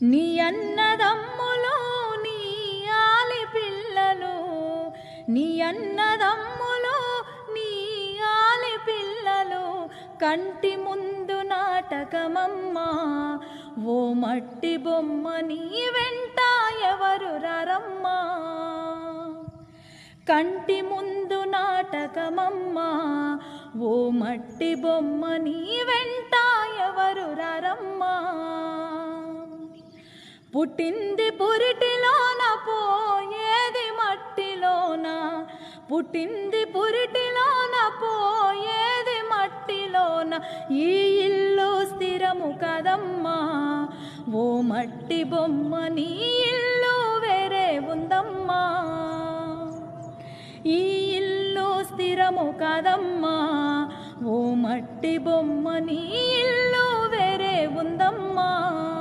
నీ అన్నదమ్ములు నీ ఆలి పిల్లలు, నీ అన్నదమ్ములు నీ ఆలి పిల్లలు కంటి ముందు నాటకమమ్మా. ఓ మట్టి బొమ్మ నీ వెంట ఎవరు రమ్మా. కంటి ముందు నాటకమమ్మా. ఓ మట్టి బొమ్మ నీ వెంట ఎవరు రమ్మా. పుట్టింది పురిటిలోన పోయేది మట్టిలోన, పుట్టింది పురిటిలోన పోయేది మట్టిలోన. ఈ ఇల్లు స్థిరము కదమ్మా. ఓ మట్టి బొమ్మ నీ ఇల్లు వేరే ఉందమ్మా. ఈ ఇల్లు స్థిరము కదమ్మా. ఓ మట్టి బొమ్మ నీ ఇల్లు వేరే ఉందమ్మా.